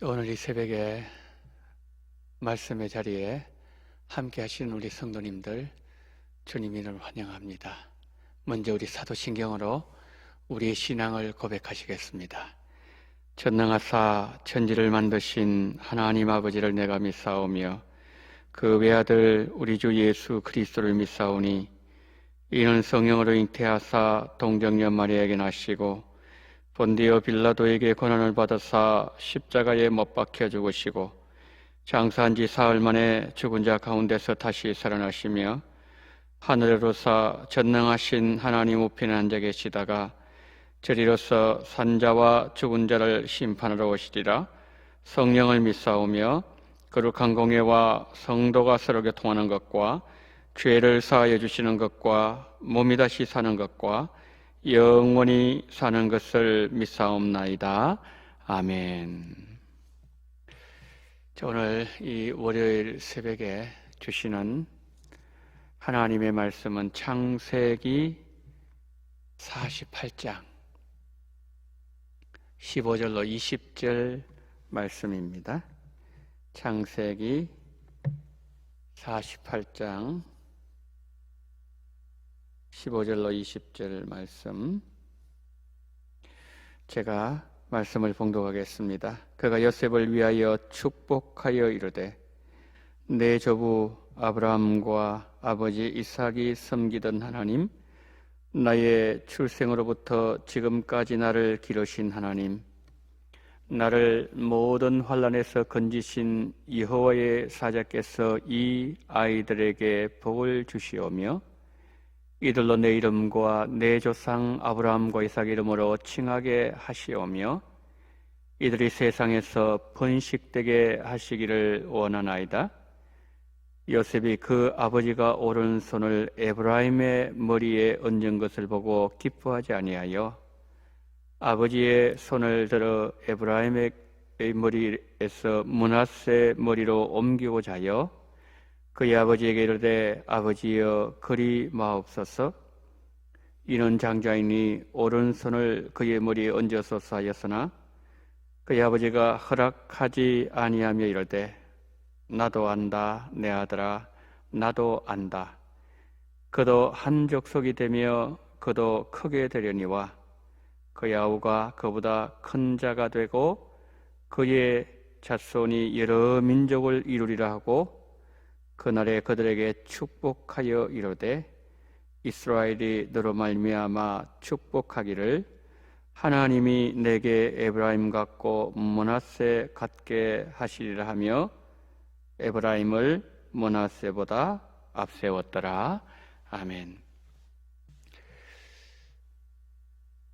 오늘 이 새벽에 말씀의 자리에 함께 하시는 우리 성도님들 주님 이름을 환영합니다. 먼저 우리 사도신경으로 우리의 신앙을 고백하시겠습니다. 전능하사 천지를 만드신 하나님 아버지를 내가 믿사오며 그 외아들 우리 주 예수 그리스도를 믿사오니 이는 성령으로 잉태하사 동정녀 마리아에게 나시고 본디오 빌라도에게 고난을 받으사 십자가에 못 박혀 죽으시고 장사한 지 사흘 만에 죽은 자 가운데서 다시 살아나시며 하늘에 오르사 전능하신 하나님 우편에 앉아 계시다가 저리로서 산자와 죽은 자를 심판하러 오시리라. 성령을 믿사오며 거룩한 공예와 성도가 서로 교통하는 것과 죄를 사하여 주시는 것과 몸이 다시 사는 것과 영원히 사는 것을 믿사옵나이다. 아멘. 오늘 이 월요일 새벽에 주시는 하나님의 말씀은 창세기 48장 15절로 20절 말씀입니다. 창세기 48장 15절로 20절 말씀, 제가 말씀을 봉독하겠습니다. 그가 요셉을 위하여 축복하여 이르되 내 조부 아브라함과 아버지 이삭이 섬기던 하나님, 나의 출생으로부터 지금까지 나를 기르신 하나님, 나를 모든 환난에서 건지신 여호와의 사자께서 이 아이들에게 복을 주시오며 이들로 내 이름과 내 조상 아브라함과 이삭 이름으로 칭하게 하시오며 이들이 세상에서 번식되게 하시기를 원하나이다. 요셉이 그 아버지가 오른손을 에브라임의 머리에 얹은 것을 보고 기뻐하지 아니하여 아버지의 손을 들어 에브라임의 머리에서 므낫세 머리로 옮기고자 하여 그의 아버지에게 이르되 아버지여 그리 마옵소서. 이는 장자이니 오른손을 그의 머리에 얹어소서 하였으나 그의 아버지가 허락하지 아니하며 이르되 나도 안다 내 아들아 나도 안다. 그도 한 족속이 되며 그도 크게 되려니와 그의 아우가 그보다 큰 자가 되고 그의 자손이 여러 민족을 이루리라 하고 그날에 그들에게 축복하여 이르되 이스라엘이 너로 말미암아 축복하기를 하나님이 내게 에브라임 같고 므낫세 같게 하시리라 하며 에브라임을 므낫세보다 앞세웠더라. 아멘.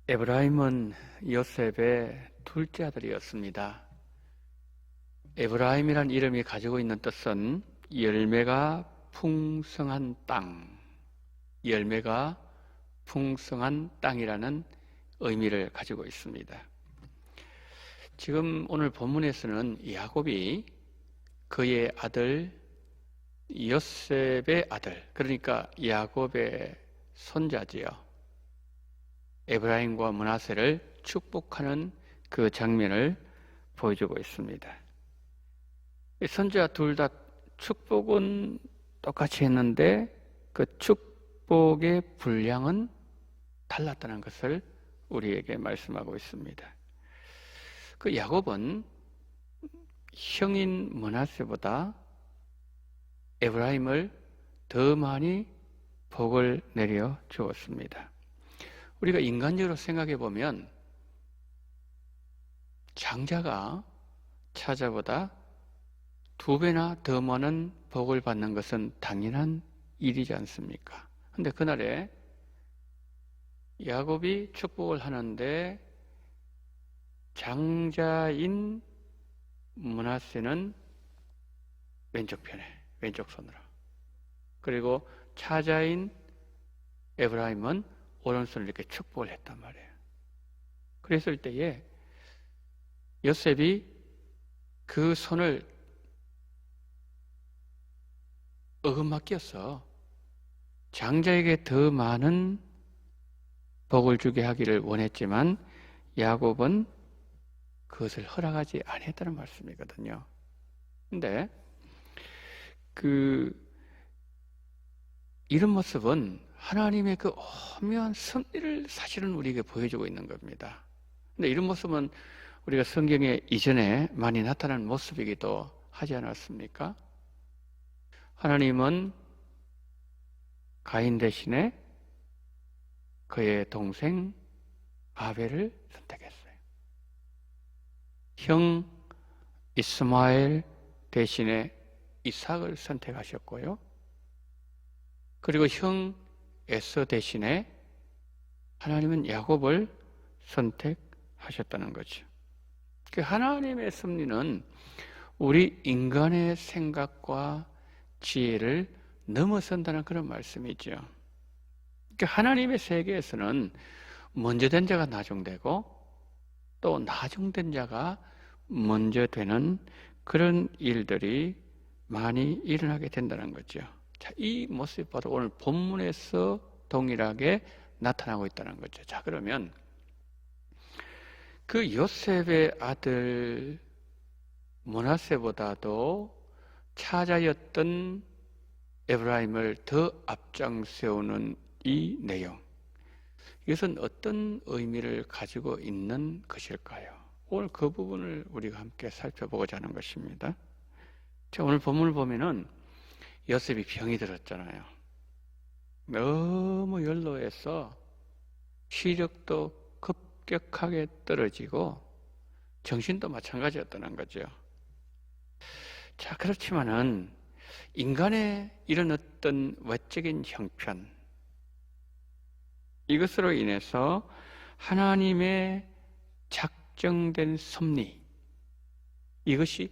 에브라임은 요셉의 둘째 아들이었습니다. 에브라임이란 이름이 가지고 있는 뜻은 열매가 풍성한 땅, 열매가 풍성한 땅이라는 의미를 가지고 있습니다. 지금 오늘 본문에서는 야곱이 그의 아들 요셉의 아들, 그러니까 야곱의 손자지요, 에브라임과 므낫세를 축복하는 그 장면을 보여주고 있습니다. 손자 둘 다 축복은 똑같이 했는데 그 축복의 분량은 달랐다는 것을 우리에게 말씀하고 있습니다. 그 야곱은 형인 므낫세보다 에브라임을 더 많이 복을 내려 주었습니다. 우리가 인간적으로 생각해 보면 장자가 차자보다 2배나 더 많은 복을 받는 것은 당연한 일이지 않습니까? 그런데 그날에 야곱이 축복을 하는데 장자인 므낫세는 왼쪽 편에, 왼쪽 손으로, 그리고 차자인 에브라임은 오른손으로 이렇게 축복을 했단 말이에요. 그랬을 때에 요셉이 그 손을 어긋맞겨서 장자에게 더 많은 복을 주게 하기를 원했지만 야곱은 그 그것을 허락하지 아니했다는 말씀이거든요. 근데 이런 모습은 하나님의 그 오묘한 섭리를 사실은 우리에게 보여주고 있는 겁니다. 근데 이런 모습은 우리가 성경에 이전에 많이 나타난 모습이기도 하지 않았습니까? 하나님은 가인 대신에 그의 동생 아벨을 선택했어요. 형 이스마엘 대신에 이삭을 선택하셨고요. 그리고 형 에서 대신에 하나님은 야곱을 선택하셨다는 거죠. 그 하나님의 섭리는 우리 인간의 생각과 지혜를 넘어선다는 그런 말씀이죠. 그 하나님의 세계에서는 먼저 된 자가 나중되고 또 나중된 자가 먼저 되는 그런 일들이 많이 일어나게 된다는 거죠. 자, 이 모습이 바로 오늘 본문에서 동일하게 나타나고 있다는 거죠. 자, 그러면 그 요셉의 아들 므낫세보다도 차자였던 에브라임을 더 앞장 세우는 이 내용, 이것은 어떤 의미를 가지고 있는 것일까요? 오늘 그 부분을 우리가 함께 살펴보고자 하는 것입니다. 자, 오늘 본문을 보면은 요셉이 병이 들었잖아요. 너무 연로해서 시력도 급격하게 떨어지고 정신도 마찬가지였다는 거죠. 자, 그렇지만은 인간의 이런 어떤 외적인 형편, 이것으로 인해서 하나님의 작정된 섭리, 이것이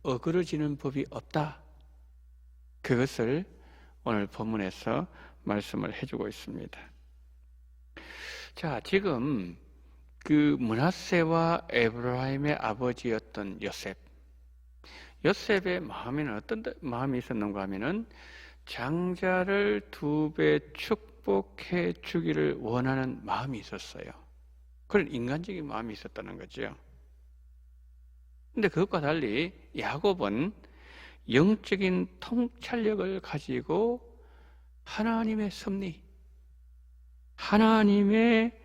어그러지는 법이 없다. 그것을 오늘 본문에서 말씀을 해주고 있습니다. 자, 지금 그 므낫세와 에브라임의 아버지였던 요셉의 마음에는 어떤 마음이 있었는가 하면은 장자를 2배 축복해 주기를 원하는 마음이 있었어요. 그런 인간적인 마음이 있었다는 거죠. 근데 그것과 달리 야곱은 영적인 통찰력을 가지고 하나님의 섭리, 하나님의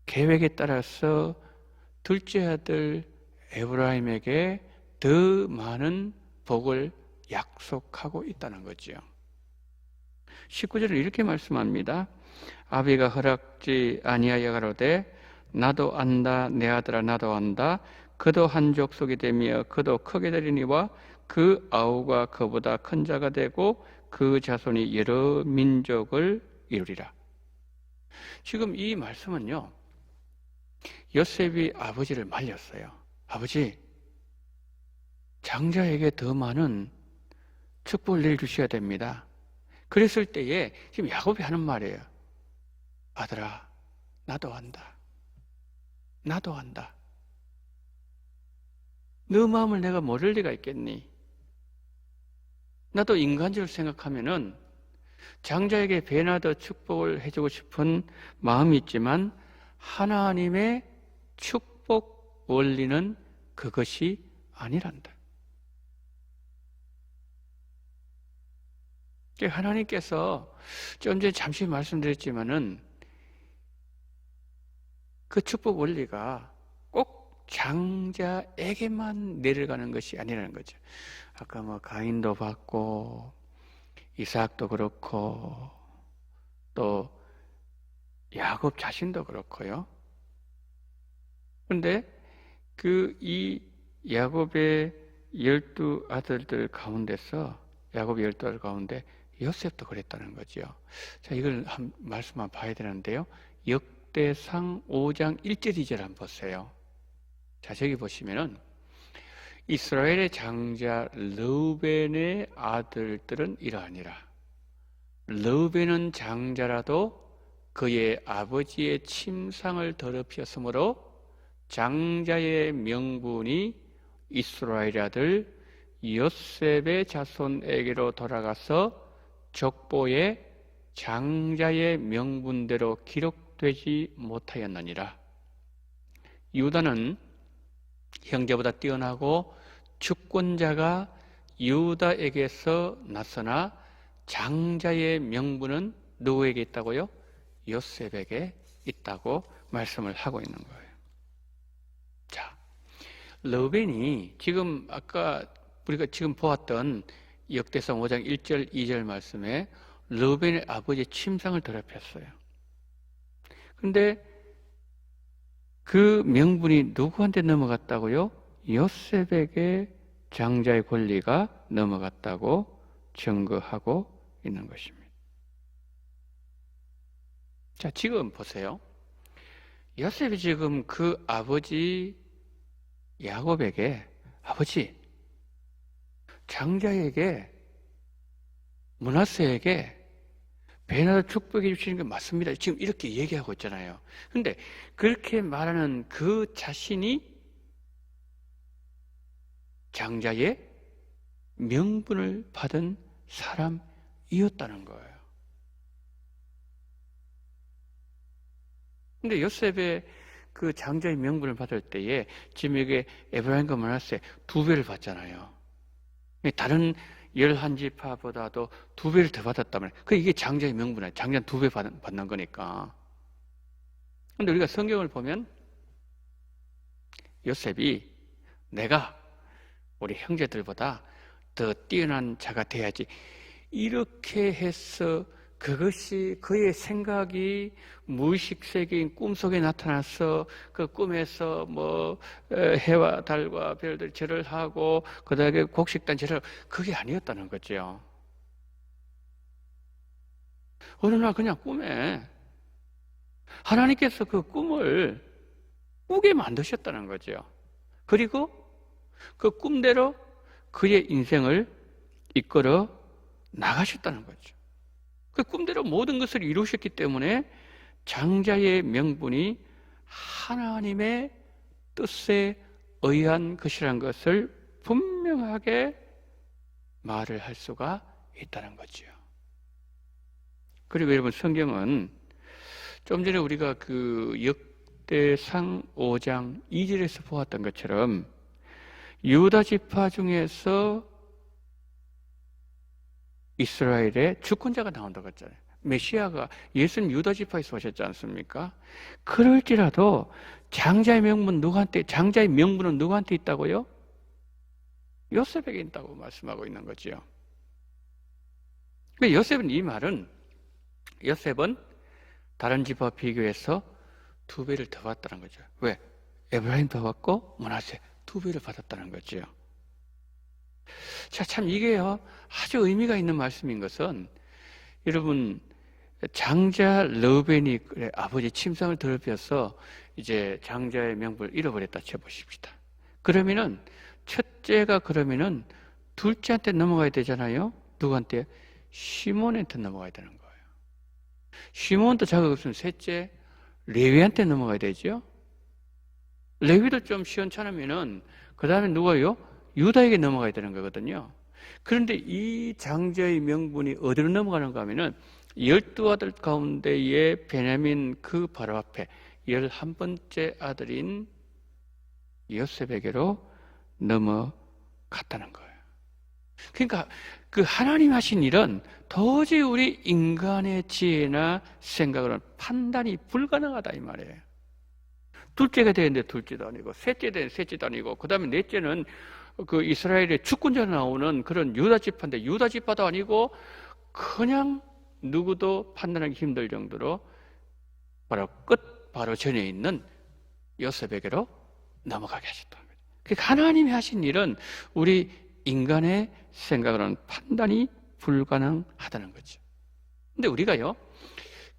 계획에 따라서 둘째 아들 에브라임에게 더 많은 복을 약속하고 있다는 거죠. 19절은 이렇게 말씀합니다. 아비가 허락지 아니하여 가로되 나도 안다 내 아들아 나도 안다 그도 한 족속이 되며 그도 크게 되리니와 그 아우가 그보다 큰 자가 되고 그 자손이 여러 민족을 이루리라. 지금 이 말씀은요, 요셉이 아버지를 말렸어요. 아버지, 장자에게 더 많은 축복을 내려주셔야 됩니다. 그랬을 때에 지금 야곱이 하는 말이에요. 아들아, 나도 안다. 나도 안다. 너 마음을 내가 모를 리가 있겠니? 나도 인간적으로 생각하면은 장자에게 배나 더 축복을 해주고 싶은 마음이 있지만 하나님의 축복 원리는 그것이 아니란다. 하나님께서 좀 전에 잠시 말씀드렸지만은 그 축복 원리가 꼭 장자에게만 내려가는 것이 아니라는 거죠. 아까 가인도 받고 이삭도 그렇고 또 야곱 자신도 그렇고요. 그런데 이 야곱의 12아들들 가운데서 야곱의 12아들 가운데 요셉도 그랬다는 거죠. 자, 이걸 한 말씀만 봐야 되는데요. 역대상 5장 1절 2절 한번 보세요. 자, 저기 보시면은 이스라엘의 장자 르우벤의 아들들은 이러하니라. 르우벤은 장자라도 그의 아버지의 침상을 더럽혔으므로 장자의 명분이 이스라엘 아들 요셉의 자손에게로 돌아가서 족보에 장자의 명분대로 기록되지 못하였느니라. 유다는 형제보다 뛰어나고 주권자가 유다에게서 나서나 장자의 명분은 누구에게 있다고요? 요셉에게 있다고 말씀을 하고 있는 거예요. 자, 르벤이 지금 아까 우리가 지금 보았던 역대상 5장 1절 2절 말씀에 르벤의 아버지의 침상을 더럽혔어요. 근데 그 명분이 누구한테 넘어갔다고요? 요셉에게 장자의 권리가 넘어갔다고 증거하고 있는 것입니다. 자, 지금 보세요. 요셉이 지금 그 아버지 야곱에게, 아버지, 장자에게, 므낫세에게 배나다 축복해 주시는 게 맞습니다. 지금 이렇게 얘기하고 있잖아요. 근데 그렇게 말하는 그 자신이 장자의 명분을 받은 사람이었다는 거예요. 근데 요셉의 그 장자의 명분을 받을 때에 지금 여기 에브라임과 므낫세 2배를 받잖아요. 다른 11지파보다도 2배를 더 받았다면 이게 장자의 명분이에요. 장자는 2배 받는 거니까. 근데 우리가 성경을 보면 요셉이 내가 우리 형제들보다 더 뛰어난 자가 돼야지 이렇게 해서 그것이 그의 생각이 무의식 세계인 꿈속에 나타나서 그 꿈에서 해와 달과 별들 절을 하고 그다음에 곡식단 절을 그게 아니었다는 거죠. 어느 날 그냥 꿈에 하나님께서 그 꿈을 꾸게 만드셨다는 거죠. 그리고 그 꿈대로 그의 인생을 이끌어 나가셨다는 거죠. 그 꿈대로 모든 것을 이루셨기 때문에 장자의 명분이 하나님의 뜻에 의한 것이라는 것을 분명하게 말을 할 수가 있다는 거죠. 그리고 여러분 성경은 좀 전에 우리가 그 역대상 5장 2절에서 보았던 것처럼 유다 지파 중에서 이스라엘의 주권자가 나온다고 했잖아요. 메시아가 예수님 유다 지파에서 오셨지 않습니까? 그럴지라도 장자의 명분은 누구한테 있다고요? 요셉에게 있다고 말씀하고 있는 거죠. 요셉은 다른 지파와 비교해서 2배를 더 받았다는 거죠. 왜? 에브라임 더 받고 므낫세 2배를 받았다는 거죠. 자, 참 이게요 아주 의미가 있는 말씀인 것은 여러분 장자 르벤이 아버지 침상을 더럽혀서 이제 장자의 명분을 잃어버렸다 쳐보십시다. 그러면은 첫째가 둘째한테 넘어가야 되잖아요. 누구한테? 시몬한테 넘어가야 되는 거예요. 시몬도 자격 없으면 셋째 레위한테 넘어가야 되죠. 레위도 좀 시원찮으면은 그 다음에 누가요? 유다에게 넘어가야 되는 거거든요. 그런데 이 장자의 명분이 어디로 넘어가는가 하면은 12아들 가운데의 베냐민 그 바로 앞에 11번째 아들인 요셉에게로 넘어갔다는 거예요. 그러니까 그 하나님 하신 일은 도저히 우리 인간의 지혜나 생각으로는 판단이 불가능하다 이 말이에요. 둘째가 되는데 둘째도 아니고 셋째 되는데 셋째도 아니고 그 다음에 넷째는 그 이스라엘의 주권자 나오는 그런 유다 지파인데 유다 지파도 아니고 그냥 누구도 판단하기 힘들 정도로 바로 전에 있는 요셉에게로 넘어가게 하셨다는 거죠. 그러니까 하나님이 하신 일은 우리 인간의 생각으로는 판단이 불가능하다는 거죠. 근데 우리가요,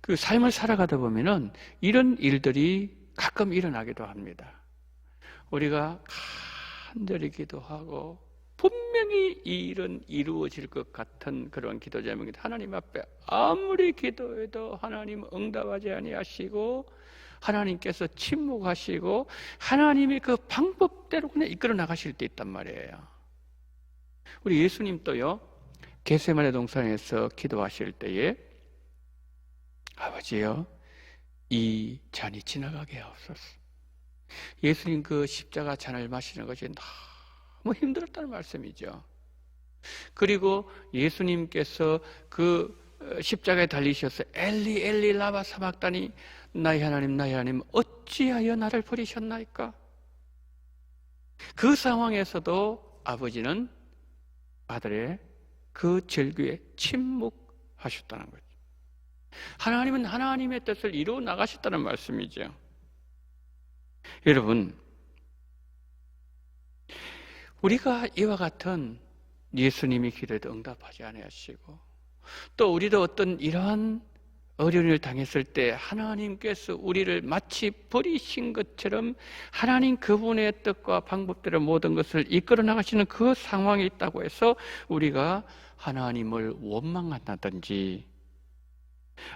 그 삶을 살아가다 보면은 이런 일들이 가끔 일어나기도 합니다. 우리가 간절히 기도하고 분명히 이 일은 이루어질 것 같은 그런 기도 제목인데 하나님 앞에 아무리 기도해도 하나님 응답하지 아니하시고 하나님께서 침묵하시고 하나님이 그 방법대로 그냥 이끌어 나가실 때 있단 말이에요. 우리 예수님도요 겟세마네 동산에서 기도하실 때에 아버지요 이 잔이 지나가게 하옵소서. 예수님 그 십자가 잔을 마시는 것이 너무 힘들었다는 말씀이죠. 그리고 예수님께서 그 십자가에 달리셔서 엘리 엘리 라마 사박다니, 나의 하나님 어찌하여 나를 버리셨나이까? 그 상황에서도 아버지는 아들의 그 절규에 침묵하셨다는 거죠. 하나님은 하나님의 뜻을 이루어 나가셨다는 말씀이죠. 여러분, 우리가 이와 같은 예수님이 기도에도 응답하지 아니하시고, 또 우리도 어떤 이러한 어려움을 당했을 때 하나님께서 우리를 마치 버리신 것처럼 하나님 그분의 뜻과 방법대로 모든 것을 이끌어 나가시는 그 상황이 있다고 해서 우리가 하나님을 원망한다든지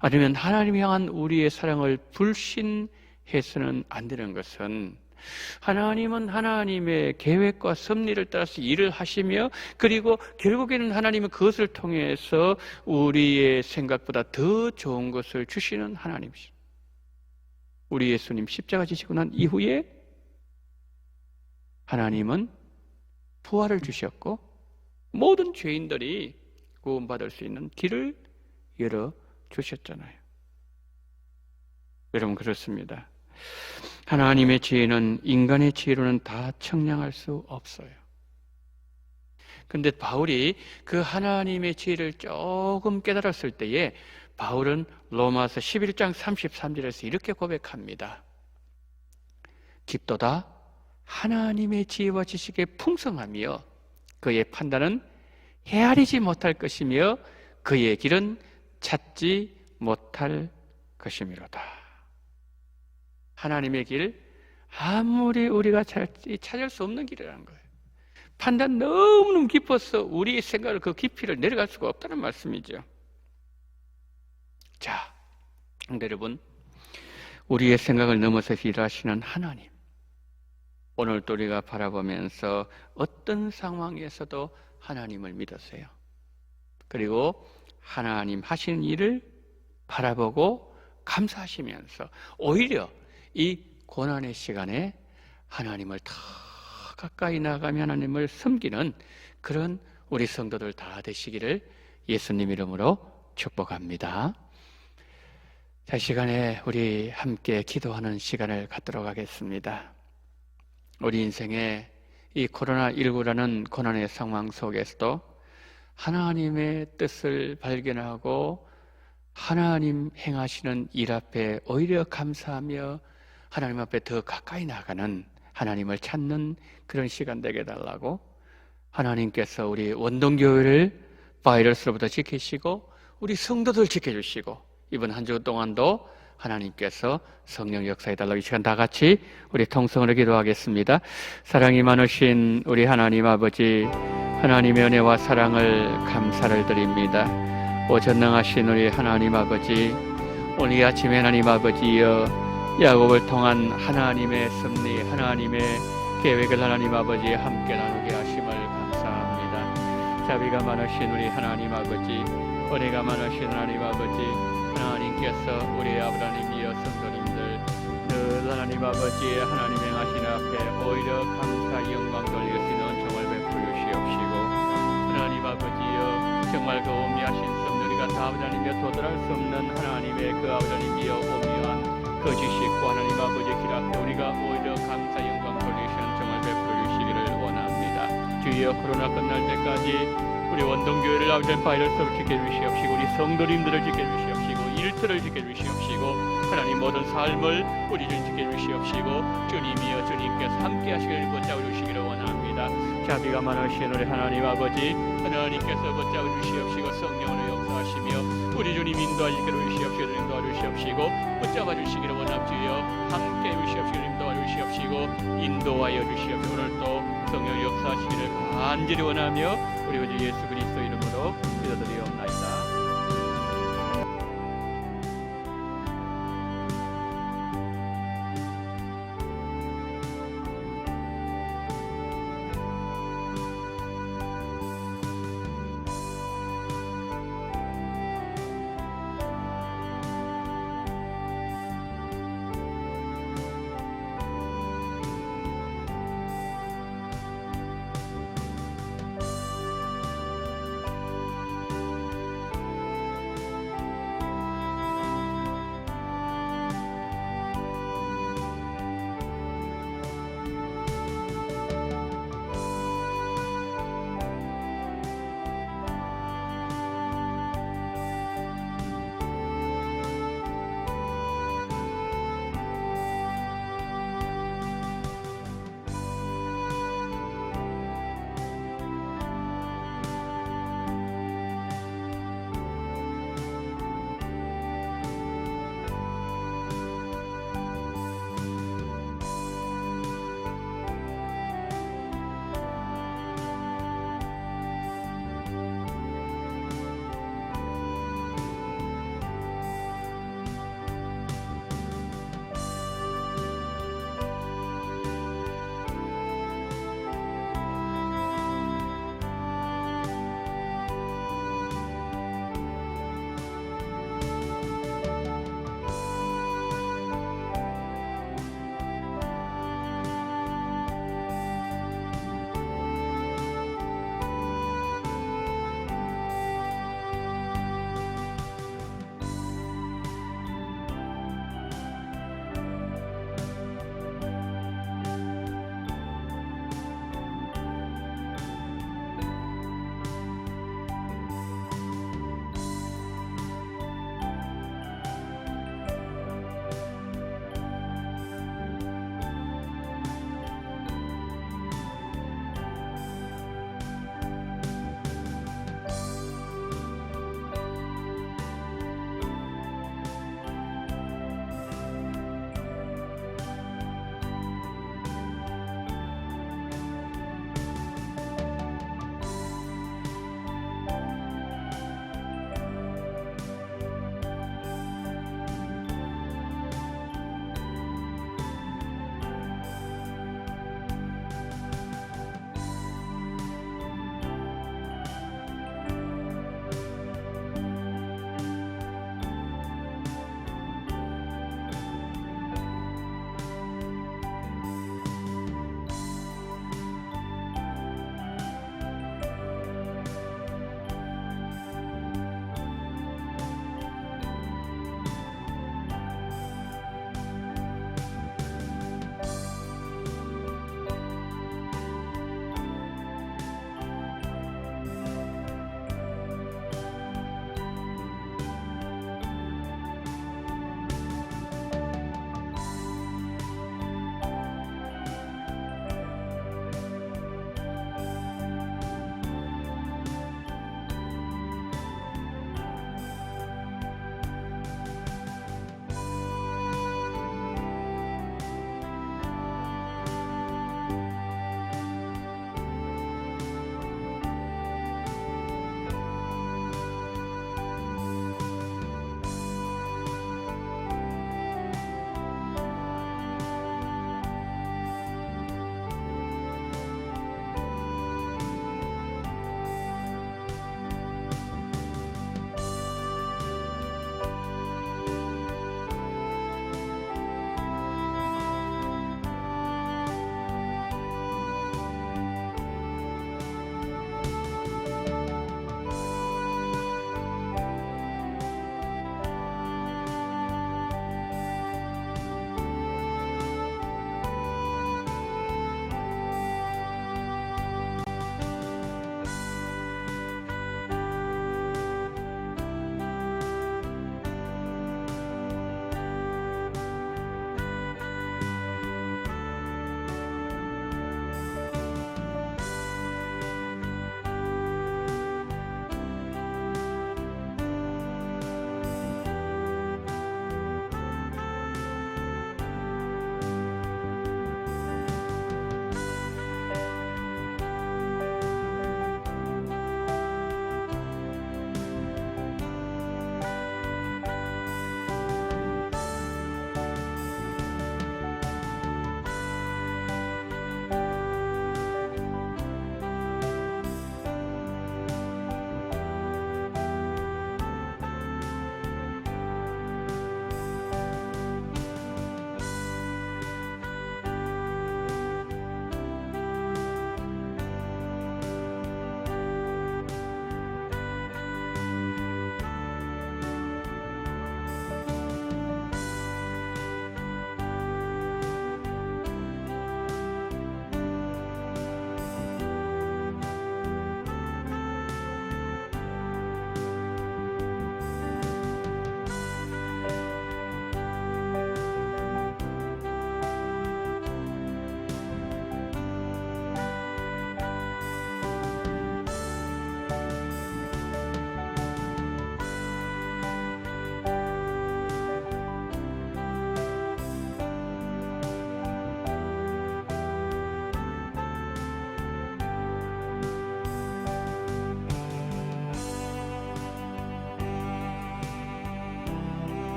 아니면 하나님 향한 우리의 사랑을 불신해서는 안 되는 것은, 하나님은 하나님의 계획과 섭리를 따라서 일을 하시며, 그리고 결국에는 하나님은 그것을 통해서 우리의 생각보다 더 좋은 것을 주시는 하나님이십니다. 우리 예수님 십자가 지시고 난 이후에 하나님은 부활을 주셨고 모든 죄인들이 구원받을 수 있는 길을 열어주셨잖아요. 여러분, 그렇습니다. 하나님의 지혜는 인간의 지혜로는 다 청량할 수 없어요. 그런데 바울이 그 하나님의 지혜를 조금 깨달았을 때에 바울은 로마서 11장 33절에서 이렇게 고백합니다. 깊도다 하나님의 지혜와 지식의 풍성하며 그의 판단은 헤아리지 못할 것이며 그의 길은 찾지 못할 것이미로다. 하나님의 길, 아무리 우리가 찾을 수 없는 길이라는 거예요. 판단 너무너무 깊어서 우리의 생각을 그 깊이를 내려갈 수가 없다는 말씀이죠. 자, 여러분, 우리의 생각을 넘어서 일하시는 하나님, 오늘 또 우리가 바라보면서 어떤 상황에서도 하나님을 믿었어요. 그리고 하나님 하시는 일을 바라보고 감사하시면서 오히려 이 고난의 시간에 하나님을 더 가까이 나가며 하나님을 섬기는 그런 우리 성도들 다 되시기를 예수님 이름으로 축복합니다. 자, 시간에 우리 함께 기도하는 시간을 갖도록 하겠습니다. 우리 인생에 이 코로나19라는 고난의 상황 속에서도 하나님의 뜻을 발견하고 하나님 행하시는 일 앞에 오히려 감사하며 하나님 앞에 더 가까이 나가는, 하나님을 찾는 그런 시간 되게 해달라고, 하나님께서 우리 원동교회를 바이러스로부터 지키시고 우리 성도들 지켜주시고 이번 한 주 동안도 하나님께서 성령 역사해달라고 이 시간 다 같이 우리 통성으로 기도하겠습니다. 사랑이 많으신 우리 하나님 아버지, 하나님의 은혜와 사랑을 감사를 드립니다. 전능하신 우리 하나님 아버지, 오늘 이 아침에 하나님 아버지여 야곱을 통한 하나님의 섭리, 하나님의 계획을 하나님 아버지 함께 나누게 하심을 감사합니다. 자비가 많으신 우리 하나님 아버지, 은혜가 많으신 하나님 아버지, 하나님께서 우리 아버지이여 성도님들 늘 하나님 아버지의 하나님 행하신 앞에 오히려 감사 영광 돌릴 수 있는 은총을 베풀어 주시옵시고, 하나님 아버지여 정말 그 오미하신 성도리가 다 아버지이여 도달할 수 없는 하나님의 그 아버지이여 오미한 그 지식과 하나님 아버지 길 앞에 우리가 오히려 감사 영광 돌리시는 정을 베풀어 주시기를 원합니다. 주여, 코로나 끝날 때까지 우리 원동교회를 아버지 바이러스를 지켜주시옵시고 우리 성도님들을 지켜주시옵시고 일터를 지켜주시옵시고 하나님 모든 삶을 우리 주 지켜주시옵시고 주님이여 주님께서 함께 하시기를 붙잡아 주시기를 원합니다. 자비가 많으신 우리 하나님 아버지, 하나님께서 붙잡아 주시옵시고 성령으로 역사하시며 우리 주님 인도하시기를 주시옵시고 인도하 주시옵시고 붙잡아 주시기를 원합주여 함께 주시옵시고 인도하 주시옵시고 인도하여 주시옵시고 오늘도 성령 역사하시기를 간절히 원하며 우리 주 예수 그리스도 이름으로 기도드리옵나이다.